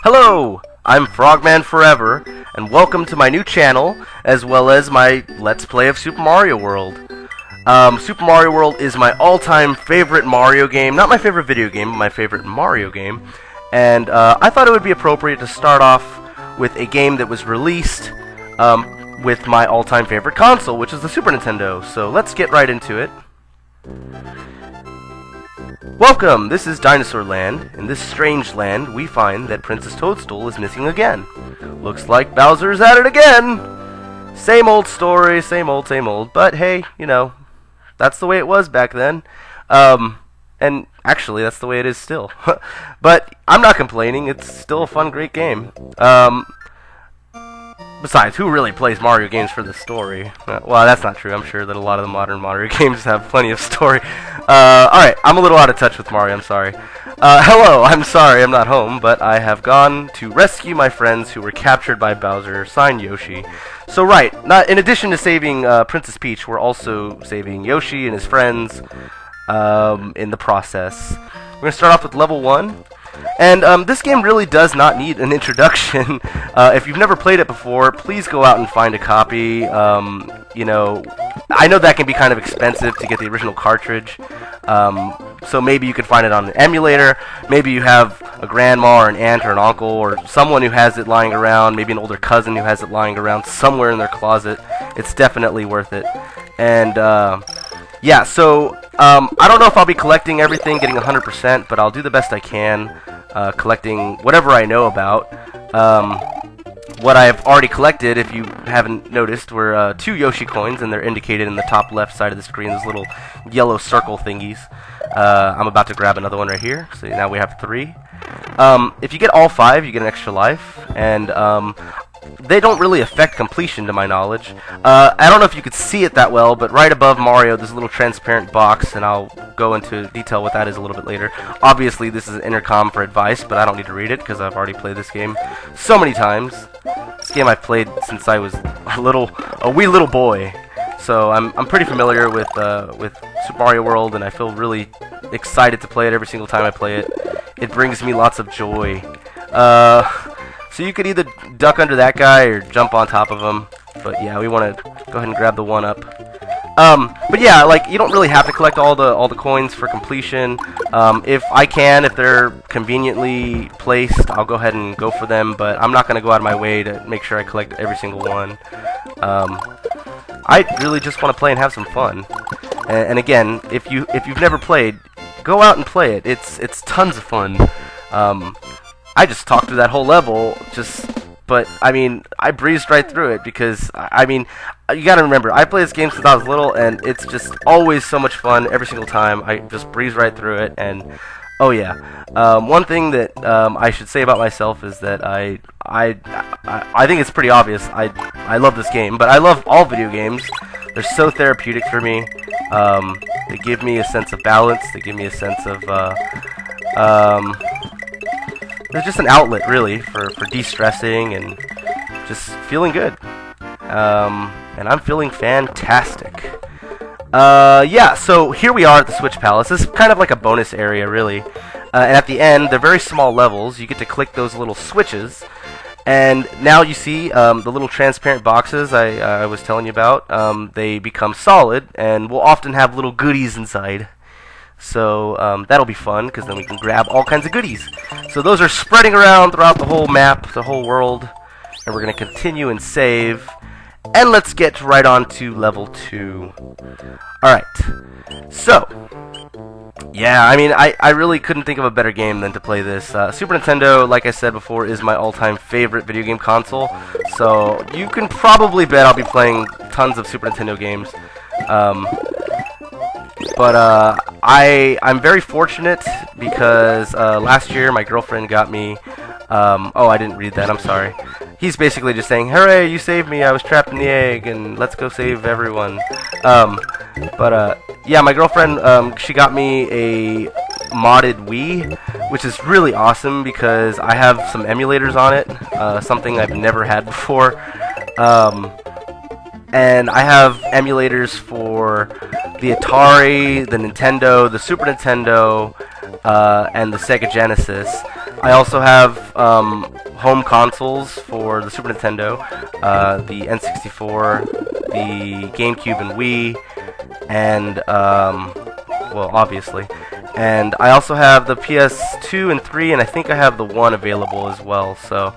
Hello, I'm Frogman Forever, and welcome to my new channel, as well as my Let's Play of Super Mario World. Super Mario World is my all-time favorite Mario game, not my favorite video game, but my favorite Mario game, and I thought it would be appropriate to start off with a game that was released with my all-time favorite console, which is the Super Nintendo, so let's get right into it. Welcome! This is Dinosaur Land. In this strange land, we find that Princess Toadstool is missing again. Looks like Bowser's at it again! Same old story, same old, but hey, you know, that's the way it was back then. And actually, that's the way it is still. But I'm not complaining, it's still a fun, great game. Besides, who really plays Mario games for the story? Well, that's not true. I'm sure that a lot of the modern Mario games have plenty of story. Alright, I'm a little out of touch with Mario, I'm sorry. Hello, I'm sorry I'm not home, but I have gone to rescue my friends who were captured by Bowser, signed Yoshi. So right, in addition to saving Princess Peach, we're also saving Yoshi and his friends in the process. We're going to start off with level 1. And this game really does not need an introduction. If you've never played it before, please go out and find a copy. You know, I know that can be kind of expensive to get the original cartridge. So maybe you can find it on an emulator. Maybe you have a grandma or an aunt or an uncle or someone who has it lying around. Maybe an older cousin who has it lying around somewhere in their closet. It's definitely worth it. And yeah, so I don't know if I'll be collecting everything, getting 100%, but I'll do the best I can, collecting whatever I know about. What I've already collected, if you haven't noticed, were 2 Yoshi coins, and they're indicated in the top left side of the screen, those little yellow circle thingies. I'm about to grab another one right here, so now we have 3. If you get all 5, you get an extra life, and they don't really affect completion, to my knowledge. I don't know if you could see it that well, but right above Mario, there's a little transparent box, and I'll go into detail what that is a little bit later. Obviously, this is an intercom for advice, but I don't need to read it, because I've already played this game so many times. This game I've played since I was a wee little boy. So I'm pretty familiar with Super Mario World, and I feel really excited to play it every single time I play it. It brings me lots of joy. So you could either duck under that guy or jump on top of him. But yeah, we want to go ahead and grab the 1-up. But yeah, like, you don't really have to collect all the coins for completion. If they're conveniently placed, I'll go ahead and go for them. But I'm not going to go out of my way to make sure I collect every single one. I really just want to play and have some fun. And again, if you've never played, go out and play it. It's tons of fun. I just talked through that whole level, but I mean, I breezed right through it because, I mean, you gotta remember, I played this game since I was little, and it's just always so much fun every single time. I just breeze right through it, and oh yeah. One thing that I should say about myself is that I think it's pretty obvious. I love this game, but I love all video games. They're so therapeutic for me. They give me a sense of balance. They give me a sense of they're just an outlet, really, for de-stressing and just feeling good. And I'm feeling fantastic. Yeah, so here we are at the Switch Palace. This is kind of like a bonus area, really. And at the end, they're very small levels. You get to click those little switches. And now you see the little transparent boxes I was telling you about. They become solid, and will often have little goodies inside. So that'll be fun, because then we can grab all kinds of goodies. So those are spreading around throughout the whole map, the whole world. And we're going to continue and save. And let's get right on to level 2. Alright. So, yeah, I mean, I really couldn't think of a better game than to play this. Super Nintendo, like I said before, is my all-time favorite video game console. So you can probably bet I'll be playing tons of Super Nintendo games. But I'm very fortunate because last year my girlfriend got me. Oh, I didn't read that. I'm sorry. He's basically just saying, "Hooray! You saved me! I was trapped in the egg, and let's go save everyone." Yeah, my girlfriend she got me a modded Wii, which is really awesome because I have some emulators on it, something I've never had before. And I have emulators for the Atari, the Nintendo, the Super Nintendo, and the Sega Genesis. I also have home consoles for the Super Nintendo, the N64, the GameCube and Wii, and well, obviously. And I also have the PS2 and 3, and I think I have the 1 available as well. So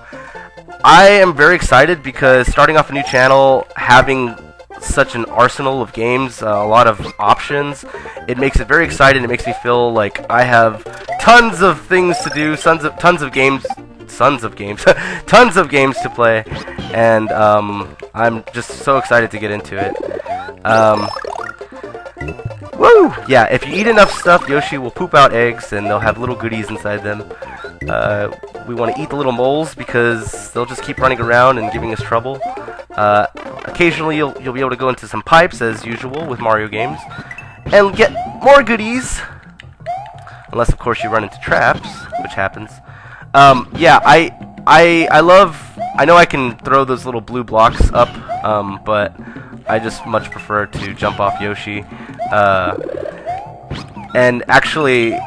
I am very excited because starting off a new channel, having such an arsenal of games, a lot of options, it makes it very exciting. It makes me feel like I have tons of things to do, tons of games tons of games to play, and I'm just so excited to get into it. Woo! Yeah, if you eat enough stuff, Yoshi will poop out eggs, and they'll have little goodies inside them. We want to eat the little moles because they'll just keep running around and giving us trouble. Occasionally, you'll be able to go into some pipes, as usual, with Mario games, and get more goodies. Unless, of course, you run into traps, which happens. Yeah, I know I can throw those little blue blocks up, but I just much prefer to jump off Yoshi. And actually,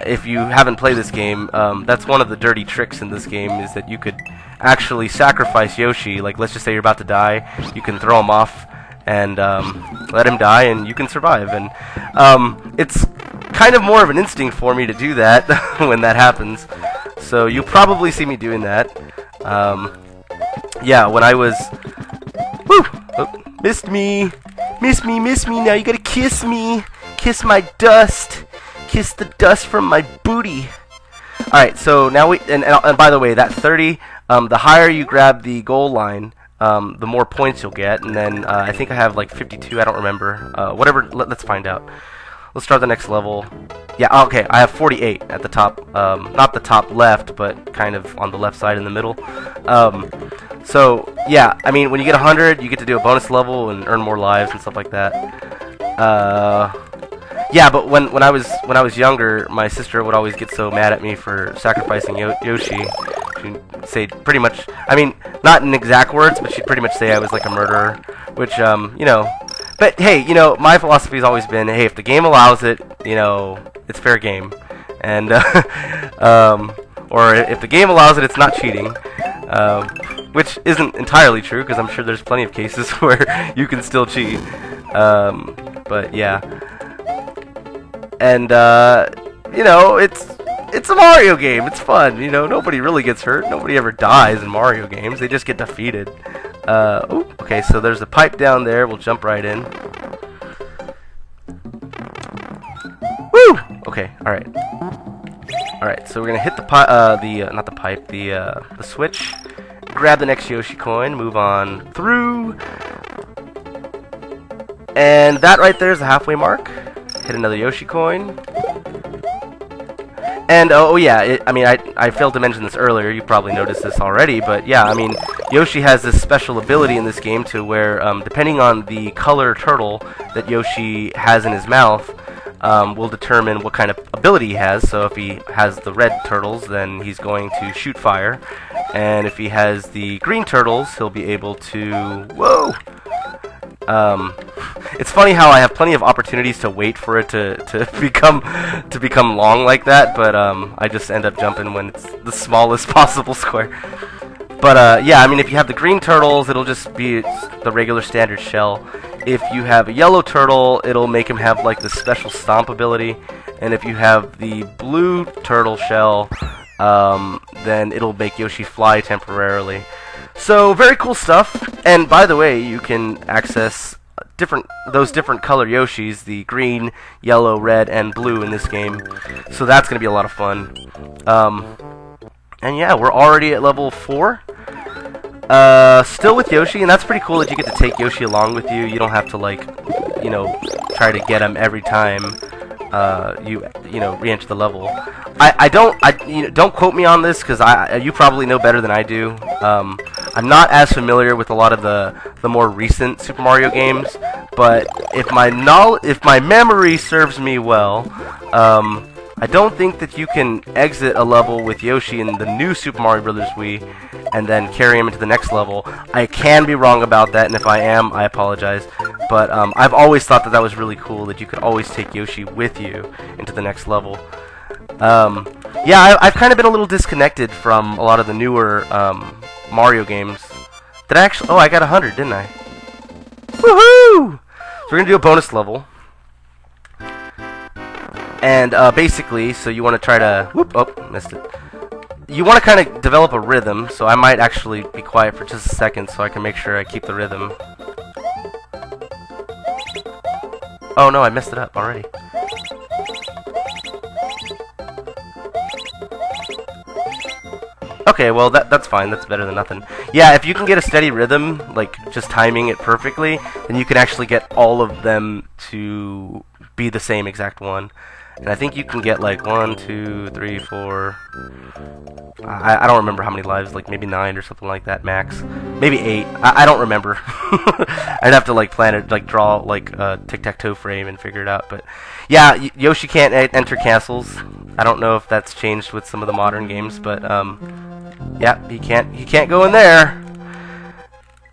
if you haven't played this game, that's one of the dirty tricks in this game, is that you could actually sacrifice Yoshi. Like, let's just say you're about to die, you can throw him off and let him die, and you can survive. And it's kind of more of an instinct for me to do that when that happens. So you'll probably see me doing that. Yeah, when I was... Woo! Oh, missed me! Miss me, now you gotta kiss me! Kiss my dust! Kiss the dust from my booty! Alright, so now we... And by the way, that 30, the higher you grab the goal line, the more points you'll get. And then I think I have like 52, I don't remember. Whatever, let's find out. Let's start the next level. Yeah, okay, I have 48 at the top. Not the top left, but kind of on the left side in the middle. So, yeah, I mean, when you get 100, you get to do a bonus level and earn more lives and stuff like that. Yeah, but when I was younger, my sister would always get so mad at me for sacrificing Yoshi. She'd say pretty much, I mean, not in exact words, but she'd pretty much say I was like a murderer, which, you know... But hey, you know, my philosophy has always been, hey, if the game allows it, you know, it's fair game. And, or if the game allows it, it's not cheating. Which isn't entirely true, because I'm sure there's plenty of cases where you can still cheat. But yeah. And, you know, it's a Mario game. It's fun, you know, nobody really gets hurt. Nobody ever dies in Mario games. They just get defeated. Ooh, okay, so there's a pipe down there. We'll jump right in. Woo! Okay, alright. Alright, so we're gonna hit the not the pipe, the switch. Grab the next Yoshi coin, move on through. And that right there is the halfway mark. Hit another Yoshi coin. And, oh yeah, I mean, I failed to mention this earlier, you probably noticed this already, but yeah, I mean, Yoshi has this special ability in this game to where, depending on the color turtle that Yoshi has in his mouth, will determine what kind of ability he has. So if he has the red turtles, then he's going to shoot fire, and if he has the green turtles, he'll be able to... Whoa! It's funny how I have plenty of opportunities to wait for it to become long like that, but I just end up jumping when it's the smallest possible square. But yeah, I mean, if you have the green turtles, it'll just be the regular standard shell. If you have a yellow turtle, it'll make him have like the special stomp ability, and if you have the blue turtle shell, then it'll make Yoshi fly temporarily. So, very cool stuff. And by the way, you can access those different color Yoshis, the green, yellow, red, and blue in this game. So that's going to be a lot of fun. And yeah, we're already at level 4. Still with Yoshi, and that's pretty cool that you get to take Yoshi along with you. You don't have to, like, you know, try to get him every time you know, re-enter the level. You know, don't quote me on this, because you probably know better than I do. I'm not as familiar with a lot of the more recent Super Mario games, but if my memory serves me well, I don't think that you can exit a level with Yoshi in the new Super Mario Bros. Wii and then carry him into the next level. I can be wrong about that, and if I am, I apologize. But I've always thought that was really cool, that you could always take Yoshi with you into the next level. Yeah, I've kind of been a little disconnected from a lot of the newer Mario games. Did I actually? Oh, I got 100, didn't I? Woohoo! So we're gonna do a bonus level, and basically, so you want to try to. Whoop! Oh, missed it. You want to kind of develop a rhythm, so I might actually be quiet for just a second so I can make sure I keep the rhythm. Oh no, I messed it up already. Okay, well that's fine. That's better than nothing. Yeah, if you can get a steady rhythm, like just timing it perfectly, then you can actually get all of them to be the same exact one. And I think you can get like 1, 2, 3, 4. I don't remember how many lives, like maybe 9 or something like that max. Maybe 8. I don't remember. I'd have to like plan it, like draw like a tic-tac-toe frame and figure it out. But yeah, Yoshi can't enter castles. I don't know if that's changed with some of the modern games, but yeah, he can't go in there.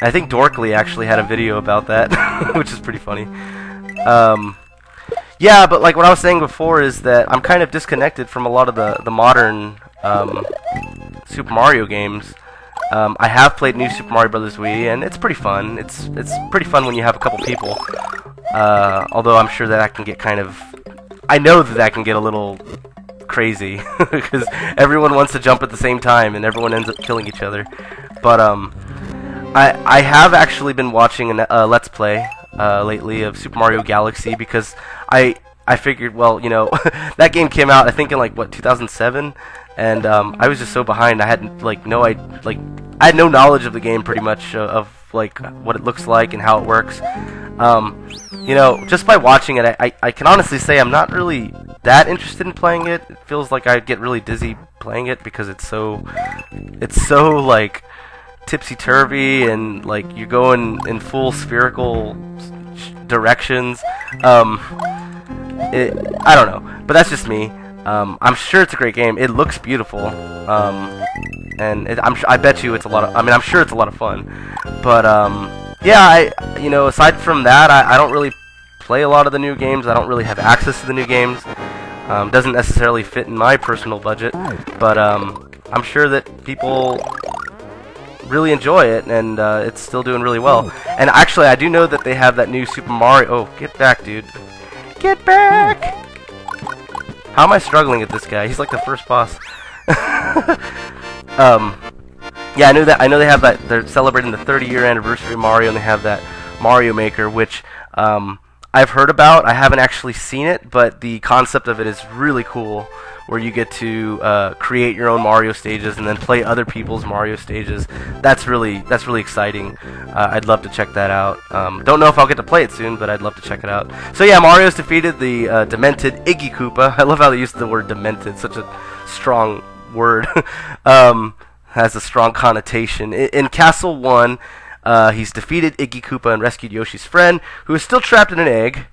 I think Dorkly actually had a video about that, which is pretty funny. Yeah, but like what I was saying before is that I'm kind of disconnected from a lot of the modern Super Mario games. I have played New Super Mario Bros. Wii, and it's pretty fun. It's pretty fun when you have a couple people. Although I'm sure that can get kind of... I know that can get a little crazy because everyone wants to jump at the same time, and everyone ends up killing each other. But I have actually been watching a Let's Play lately of Super Mario Galaxy because I figured, well, you know, that game came out I think in like what 2007, and I was just so behind. I hadn't I had no knowledge of the game pretty much of like what it looks like and how it works. You know, just by watching it, I can honestly say I'm not really that interested in playing it. It feels like I get really dizzy playing it because it's so like tipsy-turvy and like you're going in full spherical directions. I don't know, but that's just me. I'm sure it's a great game. It looks beautiful, and I bet you it's a lot of. I mean, I'm sure it's a lot of fun. But yeah, you know, aside from that, I don't really play a lot of the new games. I don't really have access to the new games. Doesn't necessarily fit in my personal budget, but I'm sure that people really enjoy it, and it's still doing really well. And actually, I do know that they have that new Super Mario. Oh, get back, dude! Get back! How am I struggling at this guy? He's like the first boss. Yeah, I know they have that. They're celebrating the 30-year anniversary of Mario, and they have that Mario Maker, which I've heard about. I haven't actually seen it, but the concept of it is really cool, where you get to create your own Mario stages and then play other people's Mario stages. That's really exciting. I'd love to check that out. Don't know if I'll get to play it soon, but I'd love to check it out. So yeah, Mario's defeated the demented Iggy Koopa. I love how they used the word demented, such a strong word. Has a strong connotation. In Castle 1, he's defeated Iggy Koopa and rescued Yoshi's friend, who is still trapped in an egg.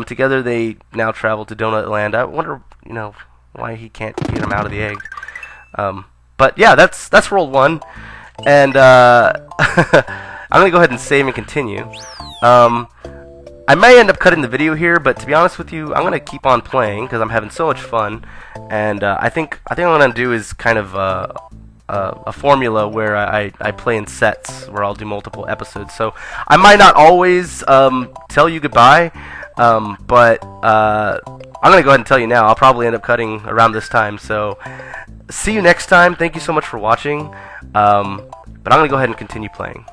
Together they now travel to Donut Land. I wonder, you know, why he can't get him out of the egg. But yeah, that's World 1. And I'm going to go ahead and save and continue. I may end up cutting the video here, but to be honest with you, I'm going to keep on playing because I'm having so much fun. And I think what I'm going to do is kind of a formula where I play in sets where I'll do multiple episodes. So I might not always tell you goodbye, but I'm going to go ahead and tell you now. I'll probably end up cutting around this time. So see you next time. Thank you so much for watching. But I'm going to go ahead and continue playing.